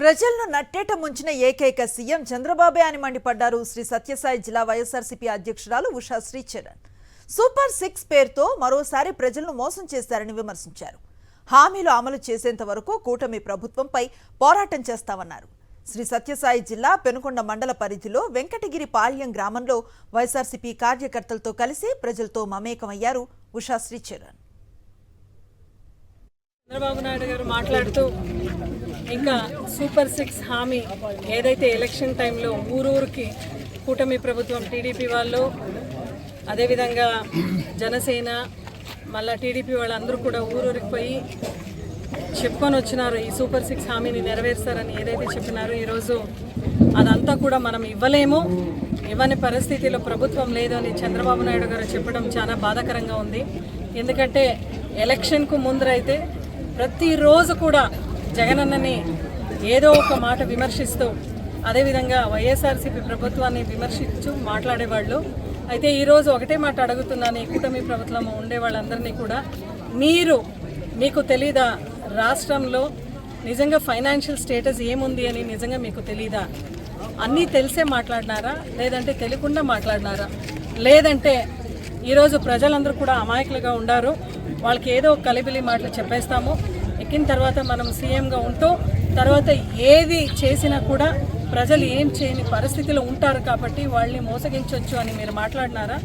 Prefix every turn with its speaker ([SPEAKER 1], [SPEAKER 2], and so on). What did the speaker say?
[SPEAKER 1] ప్రజలను నట్టేట ముంచిన ఏకైక సీఎం చంద్రబాబే అని మండిపడ్డారు శ్రీ సత్యసాయి జిల్లా వైఎస్ఆర్సీపీ అధ్యక్షురాలు ఉషా శ్రీచరణ్. సూపర్ 6 పేరుతో మరోసారి ప్రజలను మోసం చేశారని విమర్శించారు. హామీలు అమలు చేసేంత వరకు కూటమి ప్రభుత్వంపై పోరాటం చేస్తామన్నారు. శ్రీ సత్యసాయి జిల్లా పెనుకొండ మండల పరిధిలో వెంకటగిరి పాళ్యం గ్రామంలో వైఎస్ఆర్సీపీ కార్యకర్తలతో కలిసి ప్రజలతో మమేకమయ్యారు ఉషా శ్రీచరణ్.
[SPEAKER 2] చంద్రబాబు నాయుడు గారు మాట్లాడుతూ ఇంకా సూపర్ 6 హామీ ఏదైతే ఎలక్షన్ టైంలో ఊరూరికి కూటమి ప్రభుత్వం టీడీపీ వాళ్ళు అదేవిధంగా జనసేన మళ్ళీ టీడీపీ వాళ్ళందరూ కూడా ఊరూరికి పోయి చెప్పుకొని వచ్చినారు. ఈ సూపర్ 6 హామీని నెరవేర్స్తారని ఏదైతే చెప్పినారో ఈరోజు అదంతా కూడా మనం ఇవ్వని పరిస్థితిలో ప్రభుత్వం లేదు అని చంద్రబాబు నాయుడు గారు చెప్పడం చాలా బాధాకరంగా ఉంది. ఎందుకంటే ఎలక్షన్కు ముందరైతే ప్రతిరోజు కూడా జగనన్నని ఏదో ఒక మాట విమర్శిస్తూ అదేవిధంగా వైఎస్ఆర్సీపీ ప్రభుత్వాన్ని విమర్శించు మాట్లాడేవాళ్ళు. అయితే ఈరోజు ఒకటే మాట అడుగుతున్నాను, ఈ కూటమి ప్రభుత్వం ఉండే వాళ్ళందరినీ కూడా, మీకు తెలీదా రాష్ట్రంలో నిజంగా ఫైనాన్షియల్ స్టేటస్ ఏముంది అని నిజంగా మీకు తెలీదా? అన్నీ తెలిసే మాట్లాడినారా, లేదంటే తెలియకుండా మాట్లాడినారా? లేదంటే ఈరోజు ప్రజలందరూ కూడా అమాయకులుగా ఉండారు, వాళ్ళకి ఏదో కలిబిలి మాటలు చెప్పేస్తాము, ఎక్కిన తర్వాత మనం సీఎంగా ఉంటూ తర్వాత ఏది చేసినా కూడా ప్రజలు ఏం చేయని పరిస్థితిలో ఉంటారు కాబట్టి వాళ్ళని మోసగించవచ్చు అని మీరు మాట్లాడినారా?